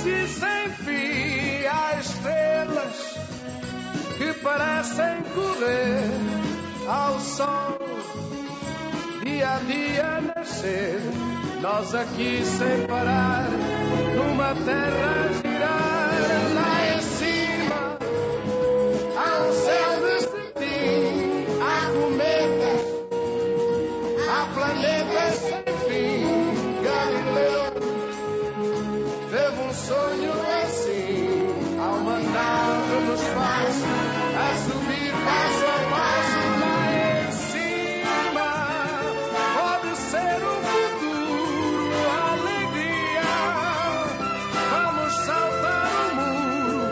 galáxia sem fim. Há estrelas que parecem correr ao sol, dia a dia nascer. Nós aqui sem parar, numa terra a girar. Lá em cima há um céu de cetim, há cometas, há planetas sem fim. Galileu teve um sonho assim. Há uma nave no espaço a subir passo a passo. Lá em cima pode ser o futuro, a alegria. Vamos saltar o muro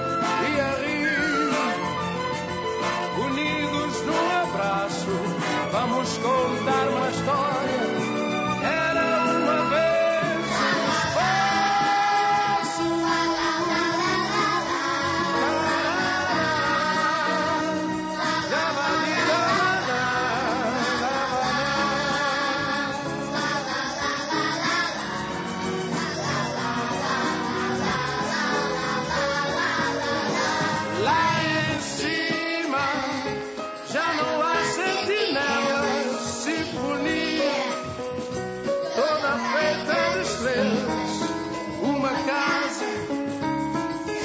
e a rir, unidos num abraço. Vamos contar uma história. Era uma vez um espaço. Lá em cima já não há sentinelas, sinfonia toda feita de estrelas. Uma casa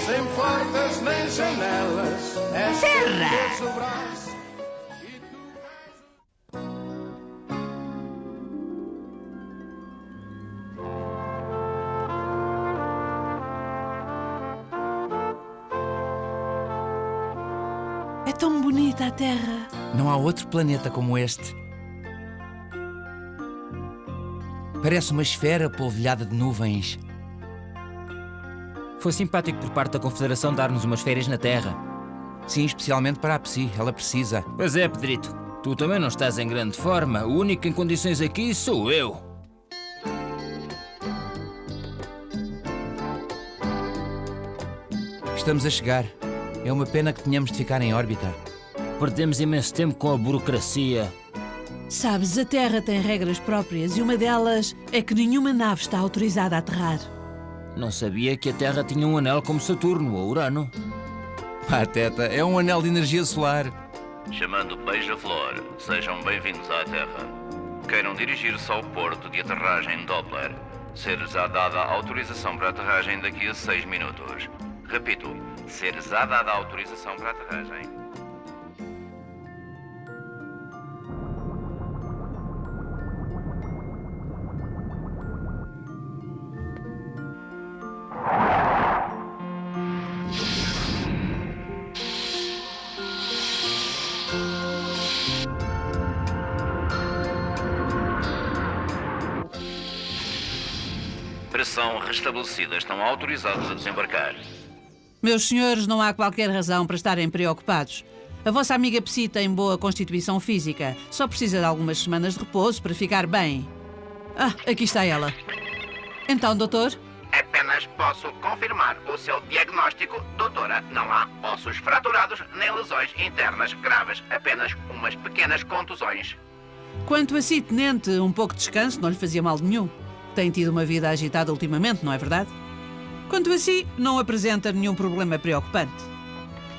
sem portas nem janelas. És Terra! o braço e tu és É tão bonita a Terra. Não há outro planeta como este. Parece uma esfera polvilhada de nuvens. Foi simpático por parte da Confederação dar-nos umas férias na Terra. Sim, especialmente para a Psi. Ela precisa. Pois é, Pedrito. Tu também não estás em grande forma. O único em condições aqui sou eu. Estamos a chegar. É uma pena que tenhamos de ficar em órbita. Perdemos imenso tempo com a burocracia. Sabes, a Terra tem regras próprias e uma delas é que nenhuma nave está autorizada a aterrar. Não sabia que a Terra tinha um anel como Saturno ou Urano. Pateta, é um anel de energia solar. Chamando Beija-Flor, sejam bem-vindos à Terra. Queiram dirigir-se ao porto de aterragem Doppler. Ser-lhes-á dada autorização para aterragem daqui a 6 minutos. Repito, ser-lhes-á dada autorização para aterragem. Pressão restabelecida. Estão autorizados a desembarcar. Meus senhores, não há qualquer razão para estarem preocupados. A vossa amiga Psi tem boa constituição física. Só precisa de algumas semanas de repouso para ficar bem. Ah, aqui está ela. Então, doutor? Apenas posso confirmar o seu diagnóstico, doutora. Não há ossos fraturados nem lesões internas graves. Apenas umas pequenas contusões. Quanto a si, tenente, um pouco de descanso não lhe fazia mal nenhum. Tem tido uma vida agitada ultimamente, não é verdade? Quanto a si, não apresenta nenhum problema preocupante.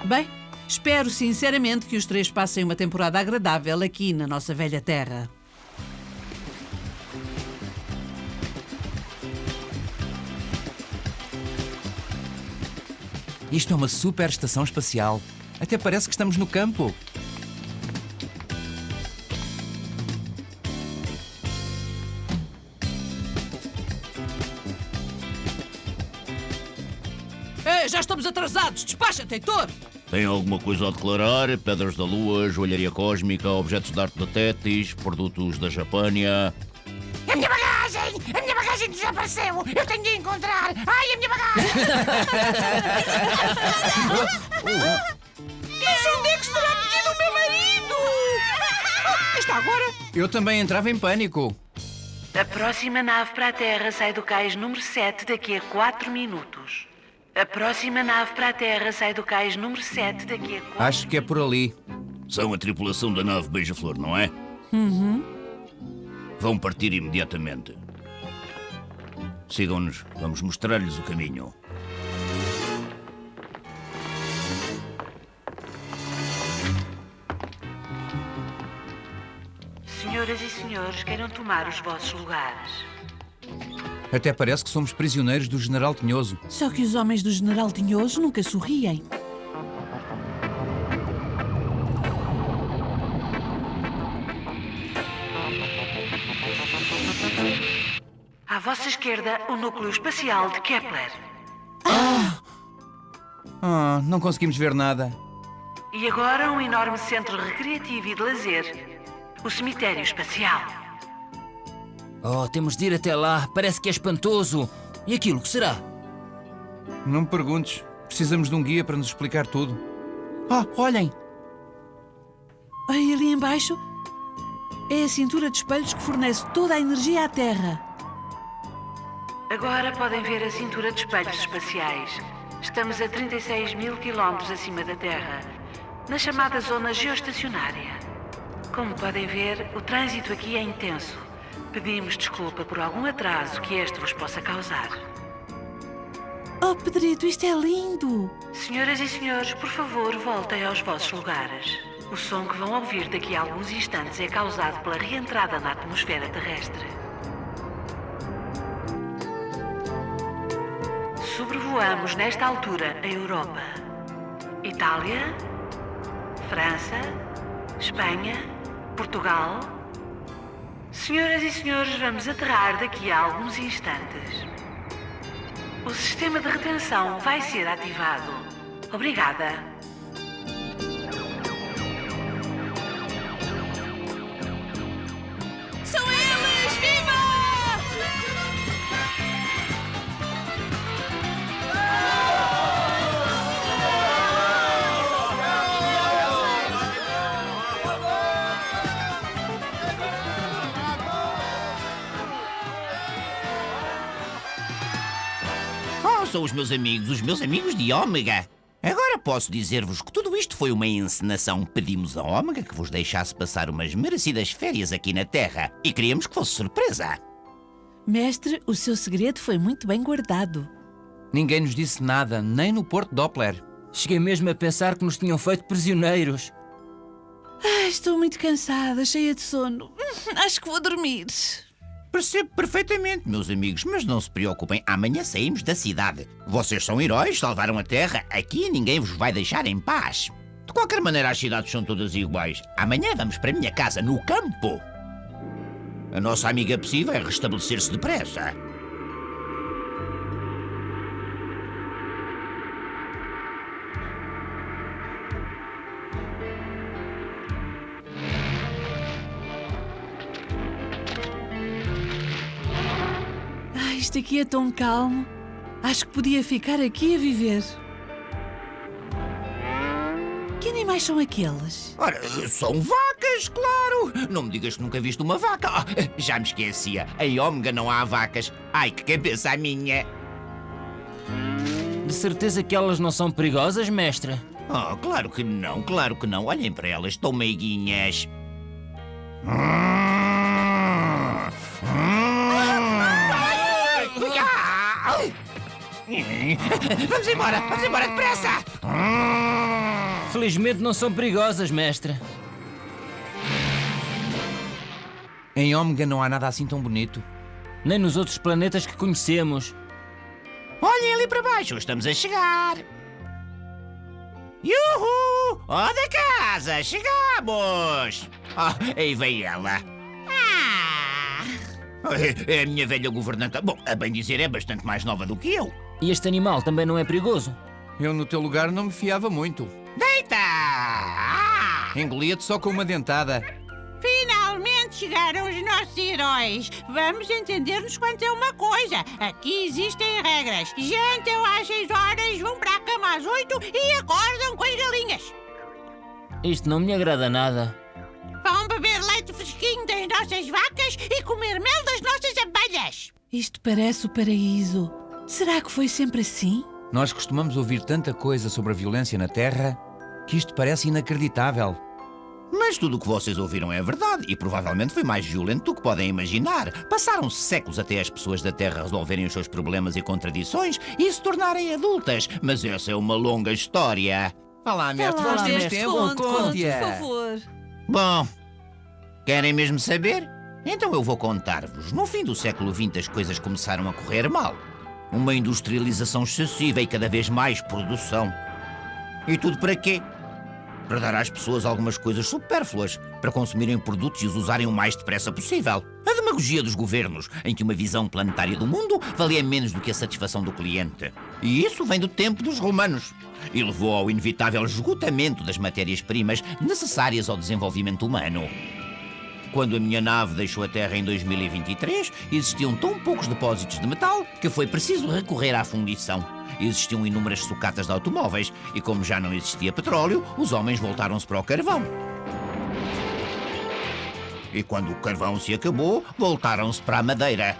Bem, espero sinceramente que os três passem uma temporada agradável aqui na nossa velha terra. Isto é uma super estação espacial. Até parece que estamos no campo. Ei, já estamos atrasados! Despacha-te, Heitor! Tem alguma coisa a declarar? Pedras da Lua, joalharia cósmica, objetos de arte da Tétis, produtos da Japânia... A minha bagagem! A minha bagagem desapareceu! Eu tenho de encontrar! Ai, a minha bagagem! Mas onde é que estará metido o meu marido? Está agora? Eu também entrava em pânico. A próxima nave para a Terra sai do cais número 7 daqui a 4 minutos. A próxima nave para a Terra sai do cais número 7 daqui a 4... Acho que é por ali. São a tripulação da nave Beija-Flor, não é? Vão partir imediatamente. Sigam-nos, vamos mostrar-lhes o caminho. senhoras e senhores queiram tomar os vossos lugares. Até parece que somos prisioneiros do General Tinhoso. Só que os homens do General Tinhoso nunca sorriem. À vossa esquerda, o núcleo espacial de Kepler. Não conseguimos ver nada. E agora um enorme centro recreativo e de lazer. O cemitério espacial. Oh, temos de ir até lá. Parece que é espantoso. E aquilo, que será? Não me perguntes. Precisamos de um guia para nos explicar tudo. Olhem! Aí ali embaixo é a cintura de espelhos que fornece toda a energia à Terra. Agora podem ver a cintura de espelhos espaciais. Estamos a 36.000 quilómetros acima da Terra, na chamada zona geoestacionária. Como podem ver, o trânsito aqui é intenso. Pedimos desculpa por algum atraso que este vos possa causar. Oh, Pedrito, isto é lindo! Senhoras e senhores, por favor, voltem aos vossos lugares. O som que vão ouvir daqui a alguns instantes é causado pela reentrada na atmosfera terrestre. Sobrevoamos nesta altura a Europa, Itália, França, Espanha, Portugal. Senhoras e senhores, vamos aterrar daqui a alguns instantes. O sistema de retenção vai ser ativado. Obrigada. São eles! Viva! São os meus amigos de Ômega. Agora posso dizer-vos que tudo isto foi uma encenação. Pedimos a Ômega que vos deixasse passar umas merecidas férias aqui na Terra e queríamos que fosse surpresa. Mestre, o seu segredo foi muito bem guardado. Ninguém nos disse nada, nem no Porto Doppler. Cheguei mesmo a pensar que nos tinham feito prisioneiros. Estou muito cansada, cheia de sono. Acho que vou dormir. Percebo perfeitamente, meus amigos, mas não se preocupem, amanhã saímos da cidade. Vocês são heróis, salvaram a Terra, aqui ninguém vos vai deixar em paz. De qualquer maneira, as cidades são todas iguais. Amanhã vamos para a minha casa, no campo. A nossa amiga Psy vai restabelecer-se depressa. Isto aqui é tão calmo. Acho que podia ficar aqui a viver. Que animais são aqueles? Ora, são vacas, claro! Não me digas que nunca viste uma vaca. Já me esquecia. Em Ômega não há vacas. Ai, que cabeça a minha! De certeza que elas não são perigosas, mestre? Oh, claro que não, claro que não. Olhem para elas, estão meiguinhas. Vamos embora depressa! Felizmente não são perigosas, mestre. Em Ômega não há nada assim tão bonito. Nem nos outros planetas que conhecemos. Olhem ali para baixo, estamos a chegar! Yuhu! Ó da casa, chegamos! Aí vem ela. É a minha velha governanta. Bom, a bem dizer, é bastante mais nova do que eu. E este animal também não é perigoso? Eu, no teu lugar, não me fiava muito. Deita! Engolia-te só com uma dentada. Finalmente chegaram os nossos heróis. Vamos entender-nos quanto a uma coisa. Aqui existem regras. Jantam às 6 horas, vão para a cama às 8 e acordam com as galinhas. Isto não me agrada nada. Vão beber leite fresquinho das nossas vacas e comer mel das nossas abelhas. Isto parece o paraíso. Será que foi sempre assim? Nós costumamos ouvir tanta coisa sobre a violência na Terra que isto parece inacreditável. Mas tudo o que vocês ouviram é verdade e provavelmente foi mais violento do que podem imaginar. Passaram séculos até as pessoas da Terra resolverem os seus problemas e contradições e se tornarem adultas. Mas essa é uma longa história. Vá lá, mestre, vamos ter tempo. Conte, por favor. Bom, Querem mesmo saber? Então eu vou contar-vos. No fim do século XX as coisas começaram a correr mal. Uma industrialização excessiva e cada vez mais produção. E tudo para quê? Para dar às pessoas algumas coisas supérfluas, para consumirem produtos e os usarem o mais depressa possível. A demagogia dos governos, em que uma visão planetária do mundo valia menos do que a satisfação do cliente. E isso vem do tempo dos romanos. E levou ao inevitável esgotamento das matérias-primas necessárias ao desenvolvimento humano. Quando a minha nave deixou a Terra em 2023, existiam tão poucos depósitos de metal que foi preciso recorrer à fundição. Existiam inúmeras sucatas de automóveis e, como já não existia petróleo, os homens voltaram-se para o carvão. E quando o carvão se acabou, voltaram-se para a madeira.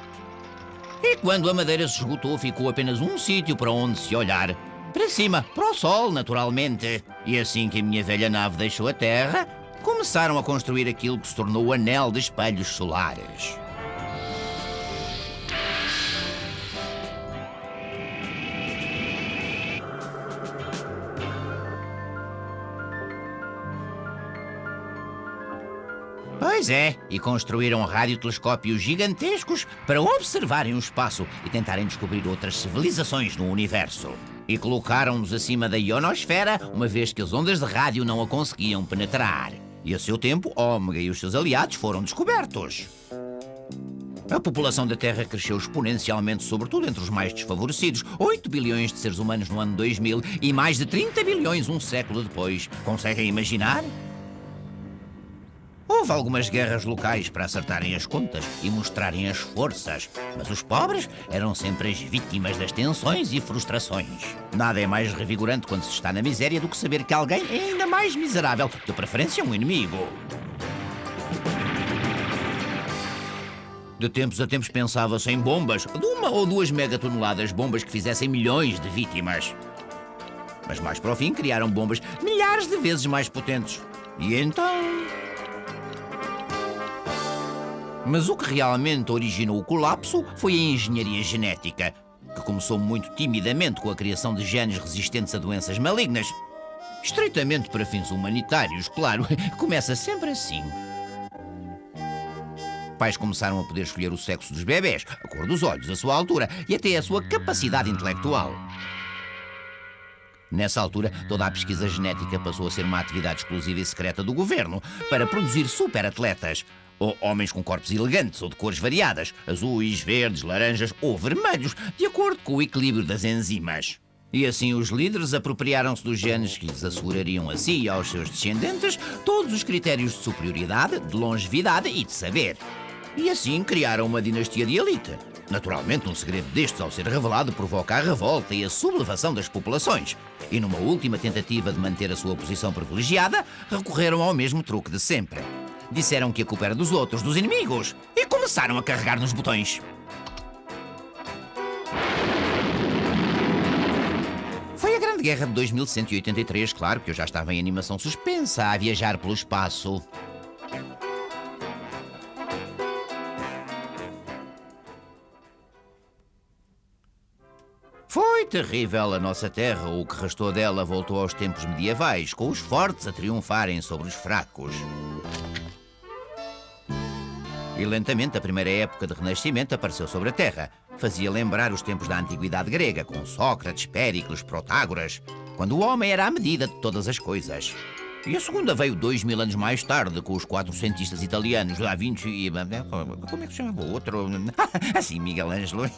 E quando a madeira se esgotou, ficou apenas um sítio para onde se olhar. Para cima, para o sol, naturalmente. E assim que a minha velha nave deixou a Terra, começaram a construir aquilo que se tornou o anel de espelhos solares. Pois é, e construíram radiotelescópios gigantescos para observarem o espaço e tentarem descobrir outras civilizações no universo. E colocaram-nos acima da ionosfera, uma vez que as ondas de rádio não a conseguiam penetrar. E a seu tempo, Ômega e os seus aliados foram descobertos. A população da Terra cresceu exponencialmente, sobretudo entre os mais desfavorecidos. 8 bilhões de seres humanos no ano 2000 e mais de 30 bilhões um século depois. Conseguem imaginar? Houve algumas guerras locais para acertarem as contas e mostrarem as forças, mas os pobres eram sempre as vítimas das tensões e frustrações. Nada é mais revigorante quando se está na miséria do que saber que alguém é ainda mais miserável, de preferência um inimigo. De tempos a tempos pensava-se em bombas, de 1 ou 2 megatoneladas, bombas que fizessem milhões de vítimas. Mas mais para o fim criaram bombas milhares de vezes mais potentes. E então... Mas o que realmente originou o colapso foi a engenharia genética, que começou muito timidamente com a criação de genes resistentes a doenças malignas. Estritamente para fins humanitários, claro, começa sempre assim. Pais começaram a poder escolher o sexo dos bebés, a cor dos olhos, a sua altura e até a sua capacidade intelectual. Nessa altura, toda a pesquisa genética passou a ser uma atividade exclusiva e secreta do governo para produzir superatletas, ou homens com corpos elegantes ou de cores variadas, azuis, verdes, laranjas ou vermelhos, de acordo com o equilíbrio das enzimas. E assim os líderes apropriaram-se dos genes que lhes assegurariam a si e aos seus descendentes todos os critérios de superioridade, de longevidade e de saber. E assim criaram uma dinastia de elite. Naturalmente, um segredo destes, ao ser revelado, provoca a revolta e a sublevação das populações. E numa última tentativa de manter a sua posição privilegiada, recorreram ao mesmo truque de sempre. Disseram que a culpa era dos outros, dos inimigos, e começaram a carregar nos botões. Foi a Grande Guerra de 2183, claro que eu já estava em animação suspensa, a viajar pelo espaço. Foi terrível a nossa Terra. O que restou dela voltou aos tempos medievais, com os fortes a triunfarem sobre os fracos. E lentamente a primeira época de renascimento apareceu sobre a Terra. Fazia lembrar os tempos da antiguidade grega, com Sócrates, Péricles, Protágoras, quando o homem era a medida de todas as coisas. E a segunda veio 2000 anos mais tarde, com os 4 cientistas italianos, Da Vinci e... Como é que se chama o outro? Assim, Miguel Ângelo.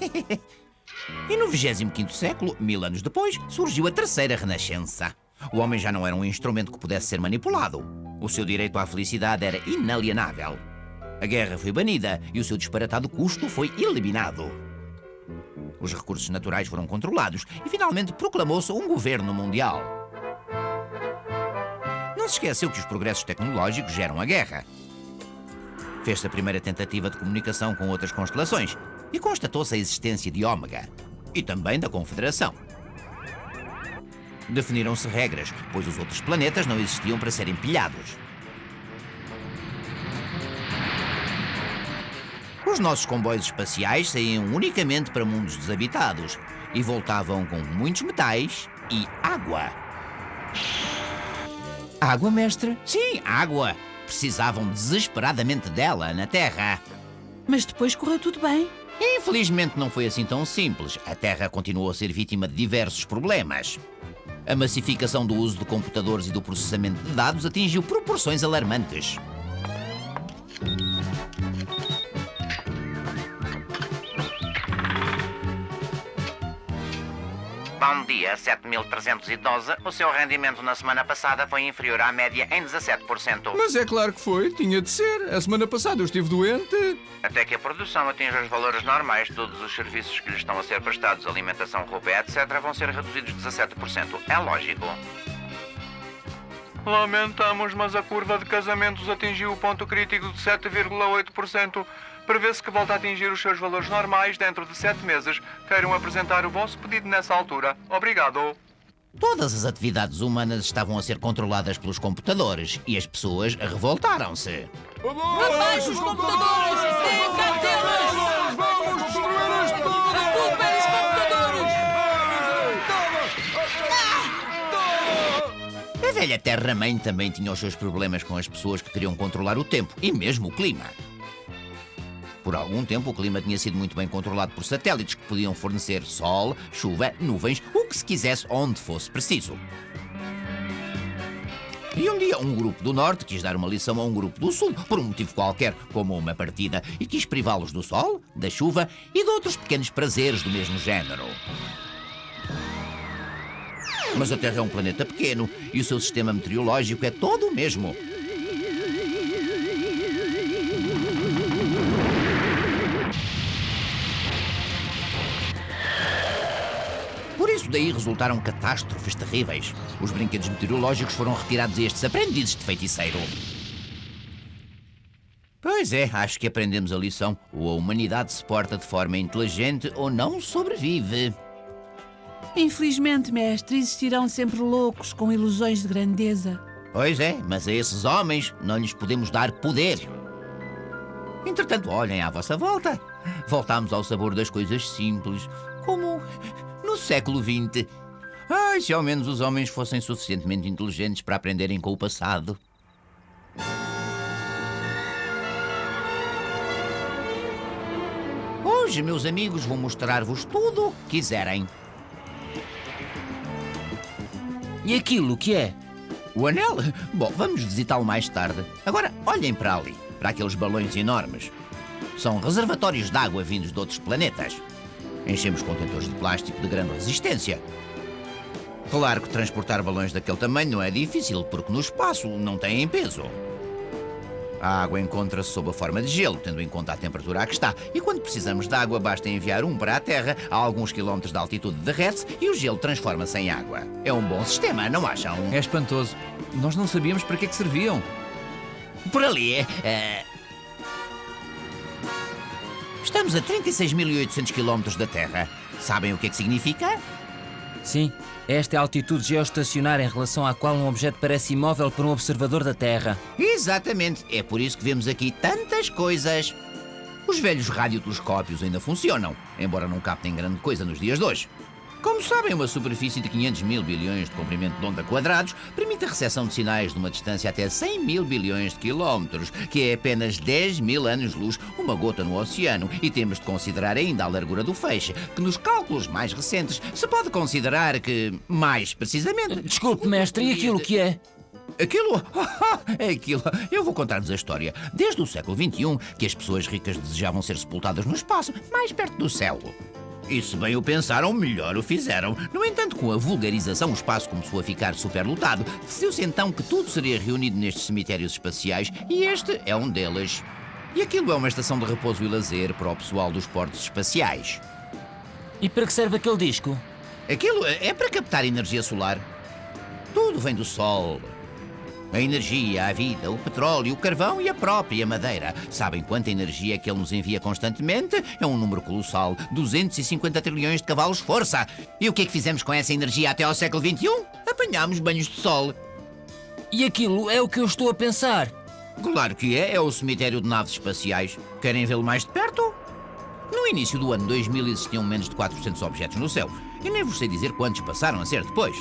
E no 25º século, 1000 anos depois, surgiu a terceira renascença. O homem já não era um instrumento que pudesse ser manipulado. O seu direito à felicidade era inalienável. A guerra foi banida e o seu disparatado custo foi eliminado. Os recursos naturais foram controlados e finalmente proclamou-se um governo mundial. Não se esqueceu que os progressos tecnológicos geram a guerra. Fez-se a primeira tentativa de comunicação com outras constelações e constatou-se a existência de Ômega e também da Confederação. Definiram-se regras, pois os outros planetas não existiam para serem pilhados. Os nossos comboios espaciais saíam unicamente para mundos desabitados e voltavam com muitos metais e água. Água, mestre? Sim, água. precisavam desesperadamente dela na Terra. Mas depois correu tudo bem. Infelizmente não foi assim tão simples. A Terra continuou a ser vítima de diversos problemas. A massificação do uso de computadores e do processamento de dados atingiu proporções alarmantes. Bom dia, 7.312. O seu rendimento na semana passada foi inferior à média em 17%. Mas é claro que foi, tinha de ser. A semana passada eu estive doente. Até que a produção atinja os valores normais, todos os serviços que lhe estão a ser prestados, alimentação, roupa, etc., vão ser reduzidos 17%. É lógico. Lamentamos, mas a curva de casamentos atingiu o ponto crítico de 7,8%. Prevê-se que volte a atingir os seus valores normais dentro de 7 meses. Queiram apresentar o vosso pedido nessa altura. Obrigado. Todas as atividades humanas estavam a ser controladas pelos computadores e as pessoas revoltaram-se. Abaixo os computadores! Deem cartelas! Vamos destruir isto tudo! A culpa é dos computadores! A velha Terra-mãe também tinha os seus problemas com as pessoas que queriam controlar o tempo e mesmo o clima. Por algum tempo, o clima tinha sido muito bem controlado por satélites que podiam fornecer sol, chuva, nuvens, o que se quisesse onde fosse preciso. E um dia, um grupo do Norte quis dar uma lição a um grupo do Sul, por um motivo qualquer, como uma partida, e quis privá-los do sol, da chuva e de outros pequenos prazeres do mesmo género. Mas a Terra é um planeta pequeno e o seu sistema meteorológico é todo o mesmo. Por isso daí resultaram catástrofes terríveis. Os brinquedos meteorológicos foram retirados a estes aprendizes de feiticeiro. Pois é, acho que aprendemos a lição. Ou a humanidade se porta de forma inteligente ou não sobrevive. Infelizmente, mestre, existirão sempre loucos com ilusões de grandeza. Pois é, mas a esses homens não lhes podemos dar poder. Entretanto, olhem à vossa volta. Voltámos ao sabor das coisas simples, como no século XX. Ai, se ao menos os homens fossem suficientemente inteligentes para aprenderem com o passado. Hoje, meus amigos, vou mostrar-vos tudo o que quiserem. E aquilo que é? O anel? Bom, vamos visitá-lo mais tarde. Agora, olhem para ali, para aqueles balões enormes. São reservatórios de água vindos de outros planetas. Enchemos contentores de plástico de grande resistência. Claro que transportar balões daquele tamanho não é difícil, porque no espaço não têm peso. A água encontra-se sob a forma de gelo, tendo em conta a temperatura a que está. E quando precisamos de água, basta enviar um para a Terra, a alguns quilómetros de altitude derrete-se e o gelo transforma-se em água. É um bom sistema, não acham? É espantoso. Nós não sabíamos para que é que serviam. Por ali, estamos a 36.800 quilómetros da Terra. Sabem o que é que significa? Sim, esta é a altitude geoestacionária em relação à qual um objeto parece imóvel para um observador da Terra. Exatamente. É por isso que vemos aqui tantas coisas. Os velhos radiotelescópios ainda funcionam, embora não captem grande coisa nos dias de hoje. Como sabem, uma superfície de 500 mil bilhões de comprimento de onda quadrados permite a recepção de sinais de uma distância até 100 mil bilhões de quilómetros, que é apenas 10 mil anos-luz, uma gota no oceano, e temos de considerar ainda a largura do feixe, que nos cálculos mais recentes se pode considerar que, mais precisamente... Desculpe, mestre, e aquilo que é? Aquilo? É aquilo. Eu vou contar-vos a história. Desde o século XXI que as pessoas ricas desejavam ser sepultadas no espaço, mais perto do céu. E se bem o pensaram, melhor o fizeram. No entanto, com a vulgarização, o espaço começou a ficar superlotado. Decidiu-se então que tudo seria reunido nestes cemitérios espaciais e este é um deles. E aquilo é uma estação de repouso e lazer para o pessoal dos portos espaciais. E para que serve aquele disco? Aquilo é para captar energia solar. Tudo vem do Sol. A energia, a vida, o petróleo, o carvão e a própria madeira. Sabem quanta energia que ele nos envia constantemente? É um número colossal. 250 trilhões de cavalos-força. E o que é que fizemos com essa energia até ao século XXI? Apanhámos banhos de sol. E aquilo é o que eu estou a pensar. Claro que é o cemitério de naves espaciais. Querem vê-lo mais de perto? No início do ano 2000 existiam menos de 400 objetos no céu. E nem vos sei dizer quantos passaram a ser depois.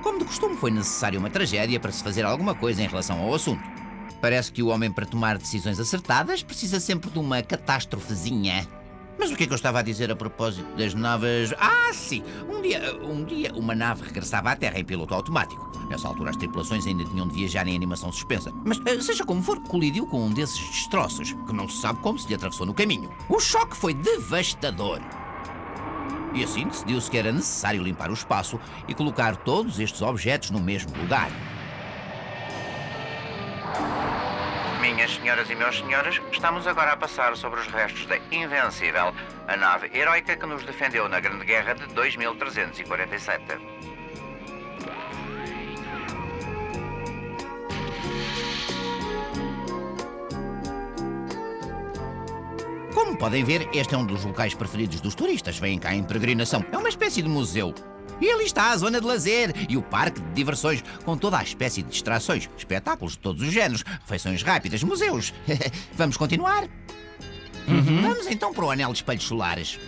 Como de costume, foi necessária uma tragédia para se fazer alguma coisa em relação ao assunto. Parece que o homem, para tomar decisões acertadas, precisa sempre de uma catástrofezinha. Mas o que é que eu estava a dizer a propósito das naves? Ah, sim! Um dia uma nave regressava à Terra em piloto automático. Nessa altura as tripulações ainda tinham de viajar em animação suspensa. Mas, seja como for, colidiu com um desses destroços, que não se sabe como se lhe atravessou no caminho. O choque foi devastador. E assim decidiu-se que era necessário limpar o espaço e colocar todos estes objetos no mesmo lugar. Minhas senhoras e meus senhores, estamos agora a passar sobre os restos da Invencível, a nave heroica que nos defendeu na Grande Guerra de 2347. Como podem ver, este é um dos locais preferidos dos turistas. Vêm cá em peregrinação. É uma espécie de museu. E ali está a zona de lazer e o parque de diversões, com toda a espécie de distrações, espetáculos de todos os géneros, refeições rápidas, museus. Vamos continuar? Vamos então para o anel de espelhos solares.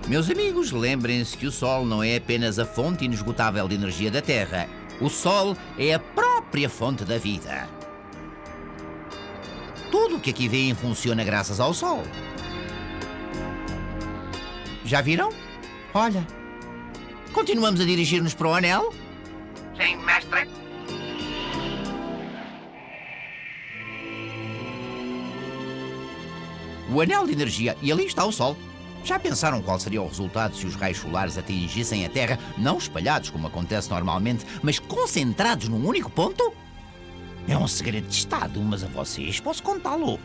Meus amigos, lembrem-se que o Sol não é apenas a fonte inesgotável de energia da Terra. O Sol é a própria fonte da vida. Tudo o que aqui veem funciona graças ao Sol. Já viram? Olha. Continuamos a dirigir-nos para o anel? Sim, mestre. O anel de energia, e ali está o Sol. Já pensaram qual seria o resultado se os raios solares atingissem a Terra, não espalhados como acontece normalmente, mas concentrados num único ponto? É um segredo de Estado, mas a vocês posso contá-lo.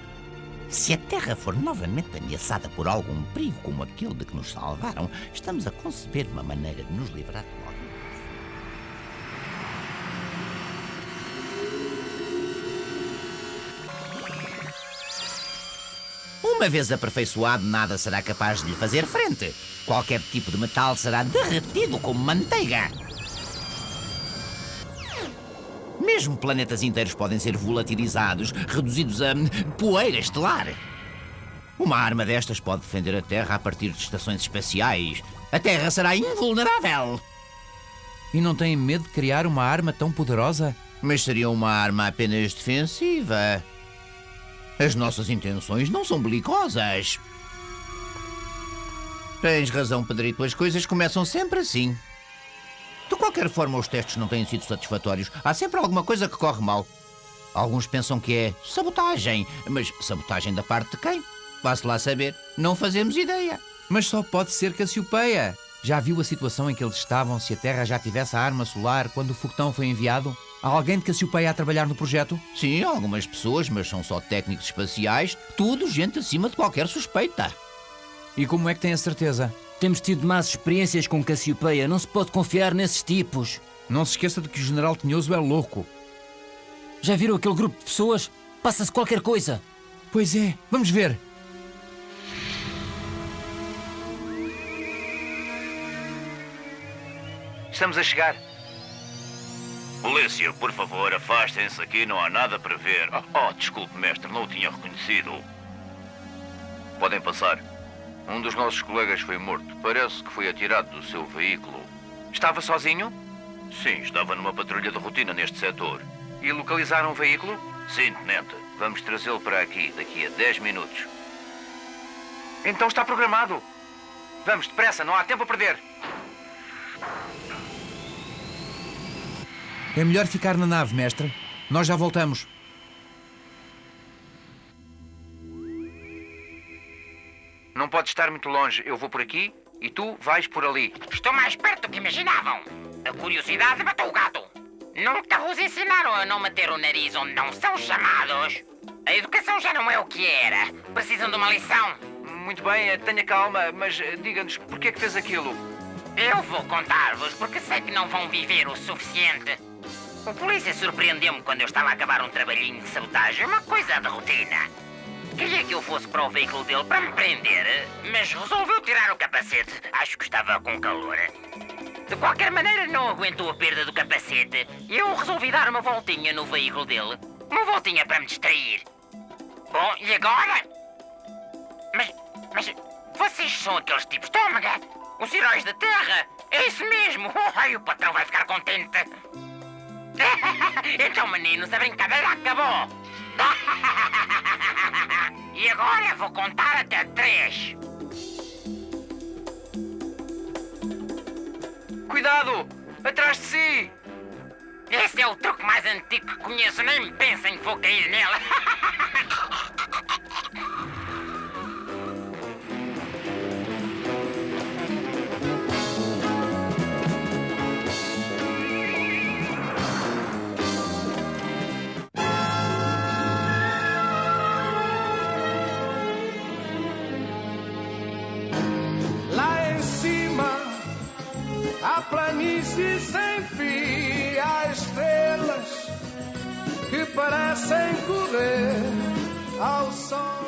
Se a Terra for novamente ameaçada por algum perigo como aquele de que nos salvaram, estamos a conceber uma maneira de nos livrar de logo. Uma vez aperfeiçoado, nada será capaz de lhe fazer frente. Qualquer tipo de metal será derretido como manteiga. Mesmo planetas inteiros podem ser volatilizados, reduzidos a poeira estelar. Uma arma destas pode defender a Terra a partir de estações espaciais. A Terra será invulnerável. E não têm medo de criar uma arma tão poderosa? Mas seria uma arma apenas defensiva. As nossas intenções não são belicosas. Tens razão, Pedrito. As coisas começam sempre assim. De qualquer forma, os testes não têm sido satisfatórios. Há sempre alguma coisa que corre mal. Alguns pensam que é sabotagem. Mas sabotagem da parte de quem? Vá-se lá saber. Não fazemos ideia. Mas só pode ser Cassiopeia. Já viu a situação em que eles estavam se a Terra já tivesse a arma solar quando o foguetão foi enviado? Há alguém de Cassiopeia a trabalhar no projeto? Sim, algumas pessoas, mas são só técnicos espaciais. Tudo gente acima de qualquer suspeita. E como é que tem a certeza? Temos tido más experiências com Cassiopeia. Não se pode confiar nesses tipos. Não se esqueça de que o General Tinhoso é louco. Já viram aquele grupo de pessoas? Passa-se qualquer coisa. Pois é, vamos ver. Estamos a chegar. Polícia, por favor, afastem-se aqui, não há nada para ver. Oh, desculpe, mestre, não o tinha reconhecido. Podem passar. Um dos nossos colegas foi morto. Parece que foi atirado do seu veículo. Estava sozinho? Sim, estava numa patrulha de rotina neste setor. E localizaram o veículo? Sim, tenente. Vamos trazê-lo para aqui, daqui a 10 minutos. Então está programado. Vamos, depressa, não há tempo a perder. É melhor ficar na nave, mestre. Nós já voltamos. Não pode estar muito longe. Eu vou por aqui e tu vais por ali. Estou mais perto do que imaginavam. A curiosidade matou o gato. Nunca vos ensinaram a não meter o nariz onde não são chamados. A educação já não é o que era. Precisam de uma lição. Muito bem, tenha calma, mas diga-nos, porquê é que fez aquilo? Eu vou contar-vos porque sei que não vão viver o suficiente. O polícia surpreendeu-me quando eu estava a acabar um trabalhinho de sabotagem, uma coisa de rotina. Queria que eu fosse para o veículo dele para me prender, mas resolveu tirar o capacete. Acho que estava com calor. De qualquer maneira, não aguentou a perda do capacete e eu resolvi dar uma voltinha no veículo dele. Uma voltinha para me distrair. Bom, e agora? Mas vocês são aqueles tipos de ômega? Os heróis da Terra? É isso mesmo! Ai, o patrão vai ficar contente! Então, meninos, a brincadeira acabou! E agora vou contar até 3. Cuidado! Atrás de si! Esse é o truque mais antigo que conheço, nem pensem que vou cair nele! A planície sem fim, há estrelas que parecem correr ao sol.